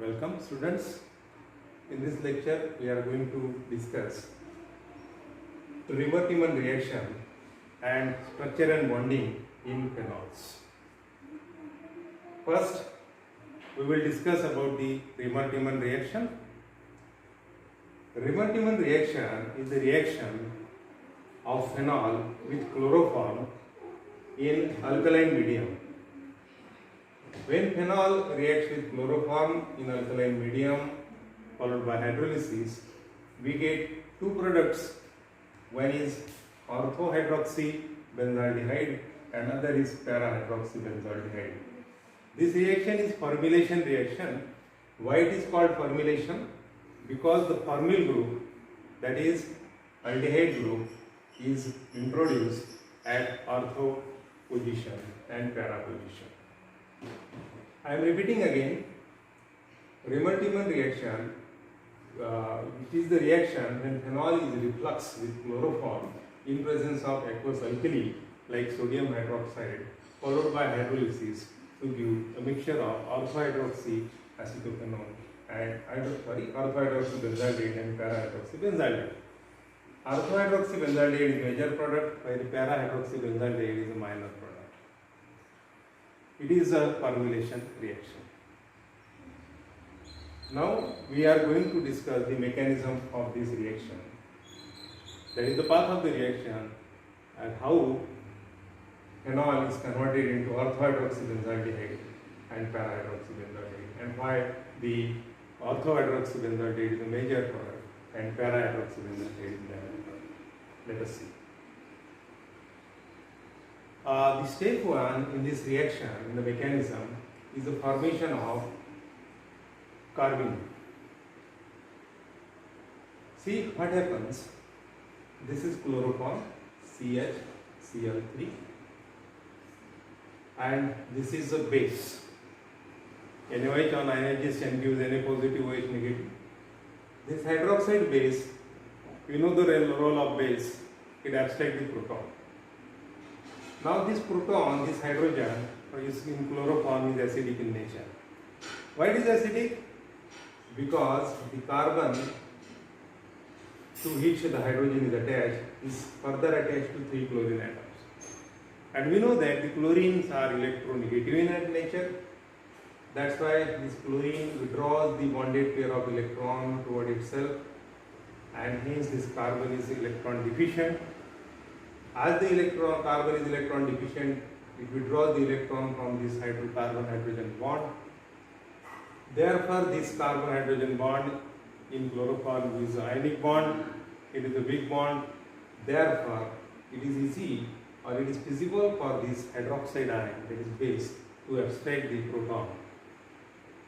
Welcome students. In this lecture we are going to discuss Riemann reaction and structure and bonding in phenols. First we will discuss about the Riemann reaction. Riemann reaction is the reaction of phenol with chloroform in alkaline medium. When phenol reacts with chloroform in alkaline medium followed by hydrolysis, we get two products. One is orthohydroxybenzaldehyde and another is para-hydroxybenzaldehyde. This reaction is formylation reaction. Why it is called formylation? Because the formyl group, that is aldehyde group, is introduced at ortho position and para position. I am repeating again, Riemann reaction, which is the reaction when phenol is reflux with chloroform in presence of aqueous alkali like sodium hydroxide followed by hydrolysis to give a mixture of orthohydroxy acetophenone and orthohydroxybenzaldehyde and para-hydroxybenzaldehyde. Orthohydroxybenzaldehyde is major product while para-hydroxybenzaldehyde is a minor product. It is a formylation reaction. Now we are going to discuss the mechanism of this reaction. That is the path of the reaction and how phenol is converted into orthohydroxybenzaldehyde and para-hydroxybenzaldehyde, and why the orthohydroxybenzaldehyde is a major product and para-hydroxybenzaldehyde is a minor product. Let us see. The step 1 in this reaction, in the mechanism, is the formation of carbene. See what happens. This is chloroform CHCl3 and this is a base. NaOH on ionization and gives Na positive, OH negative. This hydroxide base, you know the role of base, it abstracts the proton. Now this proton, this hydrogen, is in chloroform is acidic in nature. Why it is acidic? Because the carbon to which the hydrogen is attached is further attached to 3 chlorine atoms. And we know that the chlorines are electronegative in nature. That's why this chlorine withdraws the bonded pair of electron toward itself, and hence this carbon is electron deficient. As the carbon is electron deficient, it withdraws the electron from this carbon-hydrogen bond. Therefore, this carbon-hydrogen bond in chloroform is an ionic bond. It is a weak bond. Therefore, it is easy or it is feasible for this hydroxide ion, that is base, to abstract the proton.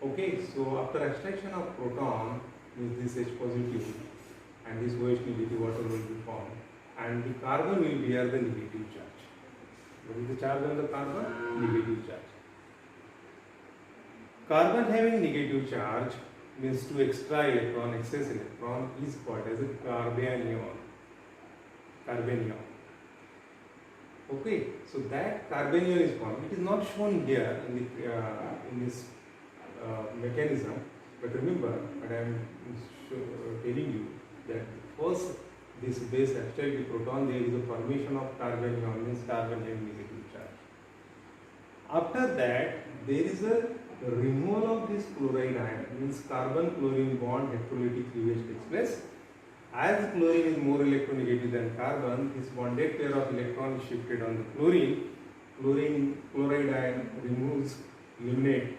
Okay, so after abstraction of proton, this H positive and this OH negative water will be formed, and the carbon will bear the negative charge. What is the charge on the carbon? Negative charge. Carbon having negative charge means to extra electron, excess electron, is called as a carbanion. Carbanion. Okay, so that carbanion is formed. It is not shown here in this mechanism, but remember what I am telling you, that first this base abstract the proton, there is a formation of carbanion, means carbon having negative charge. After that, there is a removal of this chloride ion, means carbon-chlorine bond electrolytic cleavage takes place. As chlorine is more electronegative than carbon, this bonded pair of electrons is shifted on the chlorine. Chloride ion eliminate,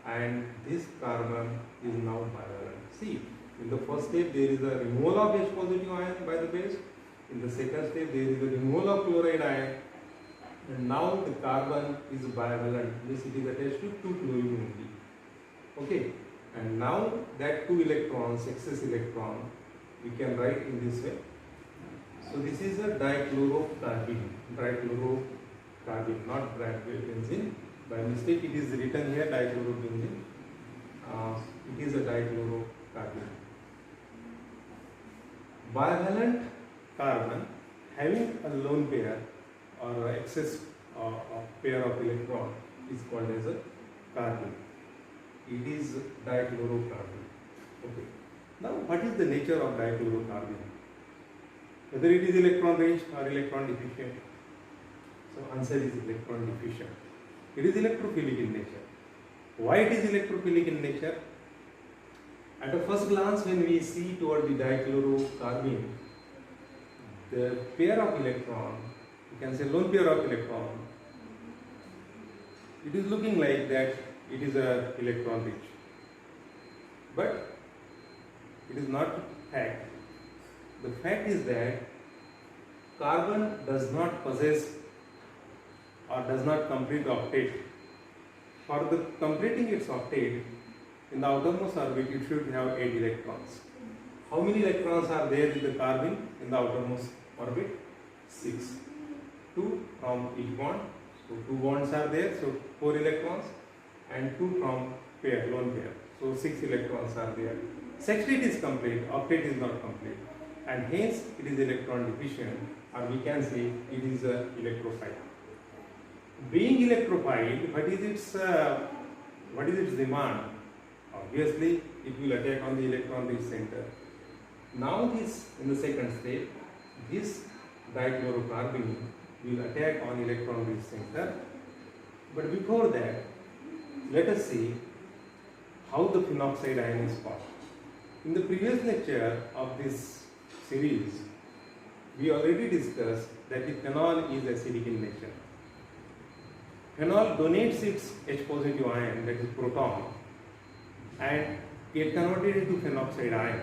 and this carbon is now bivalent. See, in the first step there is a removal of H positive ion by the base. In the second step there is a removal of chloride ion, and now the carbon is bivalent, means it is attached to 2 chlorine only. Okay, and now that 2 electrons, excess electron, we can write in this way. So this is a dichlorocarbene, not benzene. By mistake it is written here dichlorobenzene. It is a dichlorocarbene. Bivalent carbon having a lone pair or excess pair of electron is called as a carbene. it is dichlorocarbon. Okay. Now, what is the nature of dichlorocarbon? Whether it is electron rich or electron deficient? So, answer is electron deficient. It is electrophilic in nature. Why it is electrophilic in nature? At a first glance, when we see toward the dichlorocarbon, the pair of electron, you can say lone pair of electron, it is looking like that it is a electron rich. But it is not fact. The fact is that carbon does not possess or does not complete octet. For the completing its octet, in the outermost orbit it should have 8 electrons. How many electrons are there in the carbon in the outermost orbit? 6. 2 from each bond. So 2 bonds are there, so 4 electrons, and 2 from pair, lone pair. So 6 electrons are there. Sextet is complete, octet is not complete, and hence it is electron deficient, or we can say it is electrophile. Being electrophile, what is its demand? Obviously, it will attack on the electron rich center. Now this, in the second step, this dichlorocarbon will attack on electron rich center. But before that, let us see how the phenoxide ion is formed. In the previous lecture of this series, we already discussed that the phenol is acidic in nature. Phenol donates its H positive ion, that is proton, and get converted into phenoxide ion,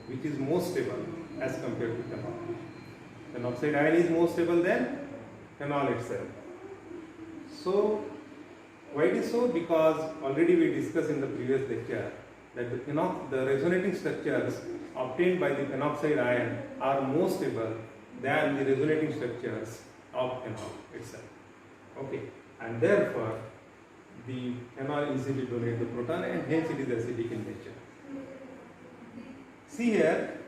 which is more stable as compared to phenol. Phenoxide ion is more stable than phenol itself. So, why it is so? Because already we discussed in the previous lecture that the resonating structures obtained by the phenoxide ion are more stable than the resonating structures of phenol itself. Okay, and therefore the phenol easily donates the proton, and hence it is acidic in nature. See here,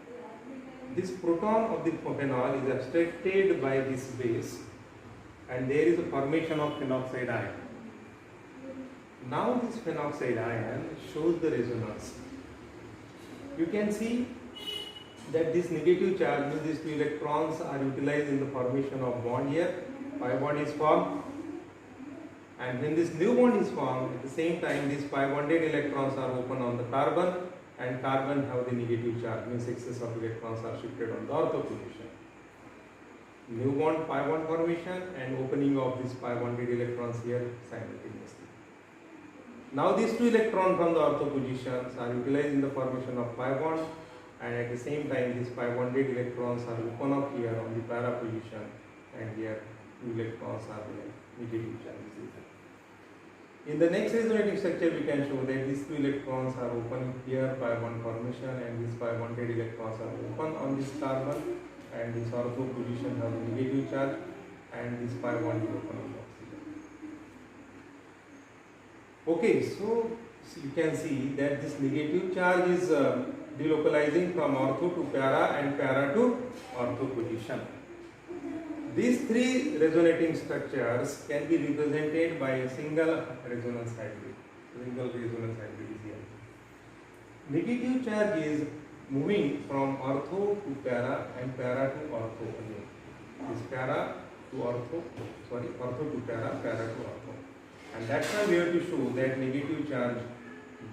this proton of the phenol is abstracted by this base, and there is a formation of phenoxide ion. Now this phenoxide ion shows the resonance. You can see that this negative charge means these 2 electrons are utilized in the formation of bond here. Pi bond is formed, and when this new bond is formed, at the same time these pi bonded electrons are open on the carbon, and carbon have the negative charge, means excess of electrons are shifted on the ortho position. New bond, pi bond formation, and opening of these pi bonded electrons here simultaneously. Now these 2 electrons from the ortho positions are utilized in the formation of pi bond, and at the same time these pi bonded electrons are open up here on the para position, and here 2 electrons are there, negative charges. In the next resonating structure, we can show that these 2 electrons are open here, pi bond formation, and these pi bonded electrons are open on this carbon, and this ortho position has a negative charge, and this pi bond is open on the oxygen. Okay, so you can see that this negative charge is delocalizing from ortho to para and para to ortho position. These 3 resonating structures can be represented by a single resonance hybrid. Single resonance hybrid is here. Negative charge is moving from ortho to para and para to ortho again. This para to ortho, ortho to para, para to ortho. And that's why we have to show that negative charge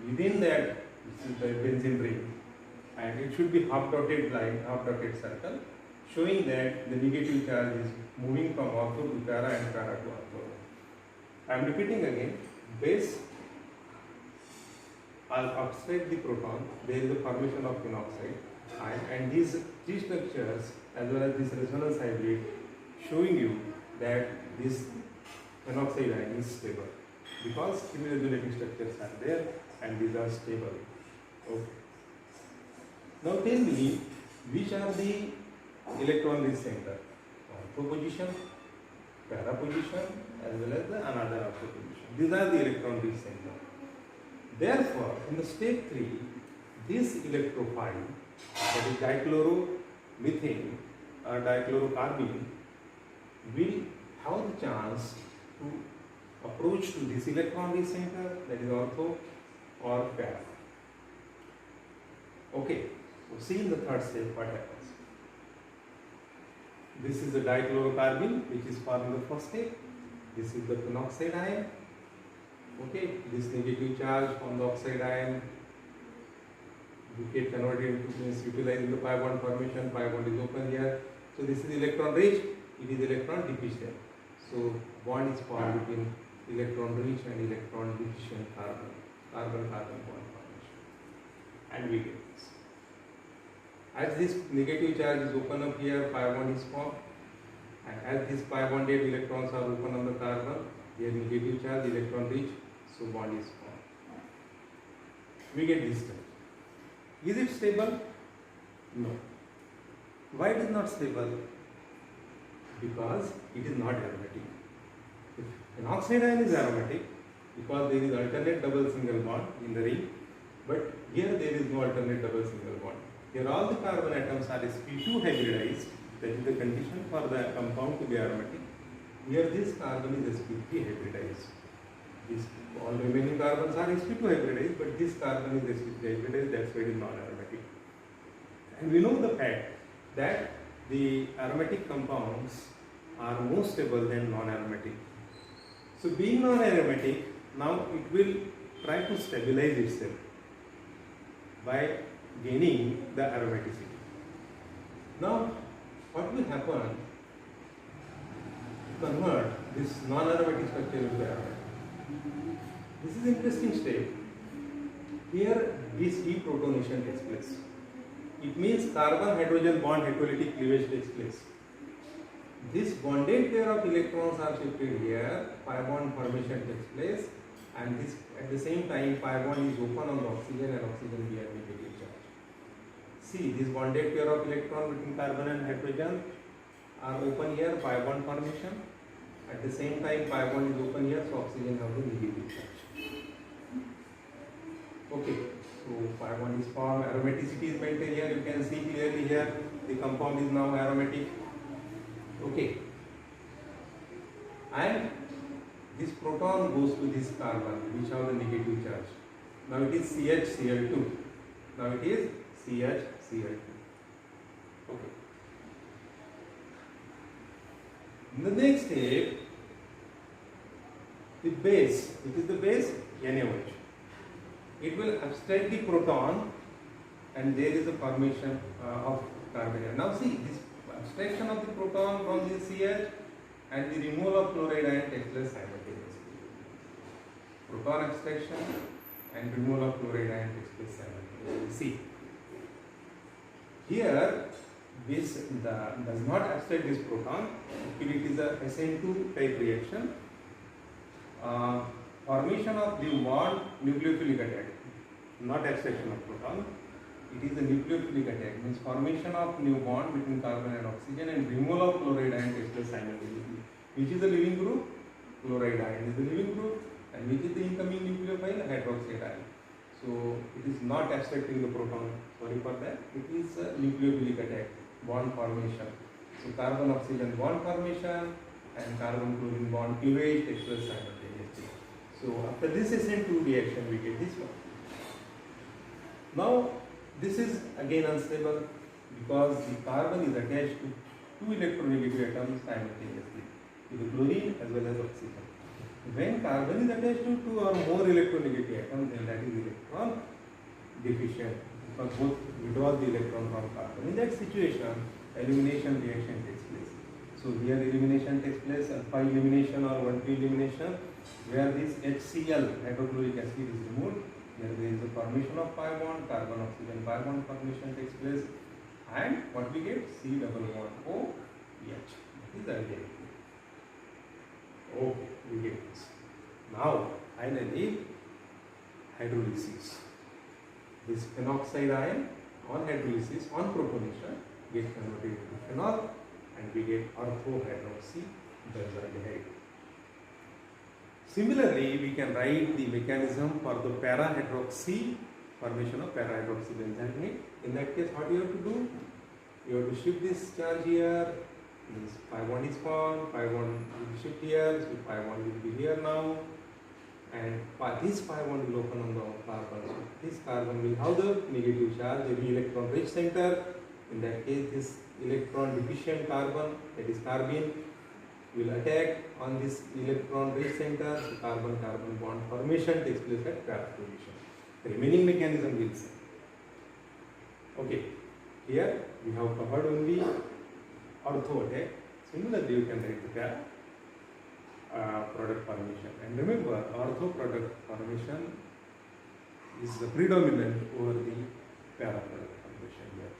within that, this is the benzene ring, and it should be half dotted line, half dotted circle, showing that the negative charge is moving from ortho to para and para to ortho. I am repeating again, base I'll obstruct the proton, there is a formation of phenoxide ion, and these 3 structures as well as this resonance hybrid showing you that this phenoxide ion is stable, because 3 resonating structures are there and these are stable. Okay. Now tell me, which are the electron rich center? Ortho position, para position, as well as the another ortho position. These are the electron rich center. Therefore, in the step 3, this electrophile, that is dichloromethane or dichlorocarbon, will have the chance to approach to this electron rich center, that is ortho, or pair. Okay, so see in the third step what happens. This is the dichlorocarbon which is formed in the first step. This is the phenoxide ion. Okay, this negative charge on the oxide ion we get converted into, means utilized in the pi bond formation. Pi bond is open here. So this is electron rich, it is electron deficient. So bond is formed between electron rich and electron deficient carbon, carbon-carbon bond formation. And we get this. As this negative charge is open up here, pi bond is formed. And as these pi bonded electrons are open on the carbon, their negative charge, electron rich, so bond is formed. We get this term. Is it stable? No. Why it is not stable? Because it is not aromatic. An oxide ion is aromatic because there is alternate double single bond in the ring, but here there is no alternate double single bond. Here all the carbon atoms are sp2 hybridized, that is the condition for the compound to be aromatic. Here this carbon is sp3 hybridized. All remaining carbons are sp2 hybridized, but this carbon is sp3 hybridized, that's why it is non-aromatic. And we know the fact that the aromatic compounds are more stable than non-aromatic. So being non-aromatic, now it will try to stabilize itself by gaining the aromaticity. Now what will happen to convert this non-aromatic structure into aromatic? This is interesting step. Here this deprotonation takes place. It means carbon-hydrogen bond heterolytic cleavage takes place. This bonded pair of electrons are shifted here, pi bond formation takes place, and this at the same time pi bond is open on the oxygen and oxygen bear negative charge. See, this bonded pair of electrons between carbon and hydrogen are open here, pi bond formation. At the same time pi bond is open here, so oxygen have the negative charge. Okay, so pi bond is formed, aromaticity is maintained here, you can see clearly here, the compound is now aromatic. Okay, and this proton goes to this carbon which have the negative charge. Now it is CHCl2. Now it is CHCl2. Okay. In the next step, the base, which is the base NaOH. It will abstract the proton and there is a formation of carbon. Now see, this abstraction of the proton from the CH and the removal of chloride ion takes place simultaneously. Proton abstraction and removal of chloride ion takes place simultaneously. See, here this does not abstract this proton. Actually, it is a SN2 type reaction. Formation of new bond, nucleophilic attack, not abstraction of proton. It is a nucleophilic attack, means formation of new bond between carbon and oxygen and removal of chloride ion takes place simultaneously. Which is the leaving group? Chloride ion is the leaving group, and which is the incoming nucleophile? Hydroxide ion. So it is not abstracting the proton. Sorry for that. It is a nucleophilic attack, bond formation. So carbon oxygen bond formation and carbon chlorine bond cleavage takes place simultaneously. So after this SN2 reaction, we get this one. Now this is again unstable because the carbon is attached to two electronegative atoms simultaneously, to the chlorine as well as oxygen. When carbon is attached to two or more electronegative atoms, then that is electron deficient, because both withdraw the electron from carbon. In that situation, elimination reaction takes place. So here elimination takes place, alpha elimination or 1,2 elimination, where this HCl, hydrochloric acid, is removed. Here there is a formation of pi bond, carbon oxygen pi bond formation takes place, and what we get? C double bond OH. That is the idea. Okay, we get this. Now finally hydrolysis. This phenoxide ion on hydrolysis, on protonation, gets converted into phenol, and we get orthohydroxy benzaldehyde. Similarly, we can write the mechanism for the para-hydroxy, formation of para-hydroxy benzaldehyde. In that case, what you have to do? You have to shift this charge here. This pi bond is formed, pi bond will shift here, so pi bond will be here now, and this pi bond will open on the carbon. So this carbon will have the negative charge, the electron rich center. In that case, this electron deficient carbon, that is carbene, will attack on this electron rich center. So carbon-carbon bond formation takes place at para position. The remaining mechanism will same. Okay, here we have covered only ortho attack. Similarly, you can write the para product formation. And remember, ortho product formation is the predominant over the para product formation here.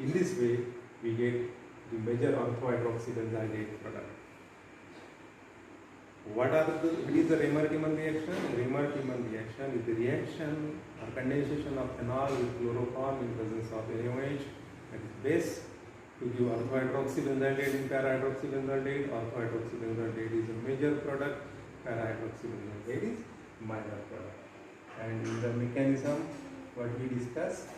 In this way, we get the major ortho-hydroxybenzaldehyde product. What is the Raymer-Tiemann reaction? Raymer-Tiemann reaction is the reaction or condensation of phenol with chloroform in presence of NaOH, that is base, to give ortho-hydroxybenzaldehyde in para-hydroxybenzaldehyde. Ortho-hydroxybenzaldehyde is a major product, para-hydroxybenzaldehyde is minor product. And in the mechanism, what we discussed,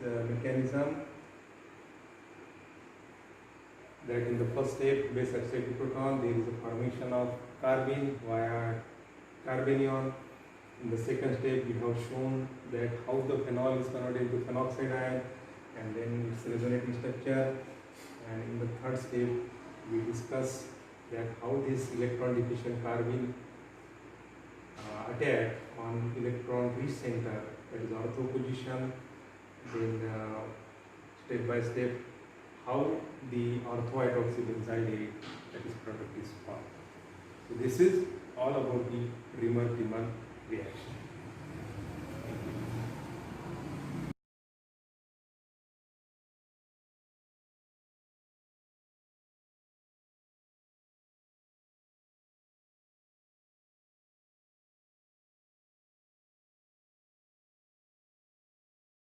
the mechanism that in the first step, base accepted proton, there is a formation of carbene via carbanion. In the second step, we have shown that how the phenol is converted into phenoxide ion and then its resonating structure. And in the third step, we discuss that how this electron deficient carbene attack on electron rich center, that is ortho position. Then step by step, how the ortho-hydroxybenzaldehyde, that is product, is formed. So this is all about the Raymer-Tiemann reaction.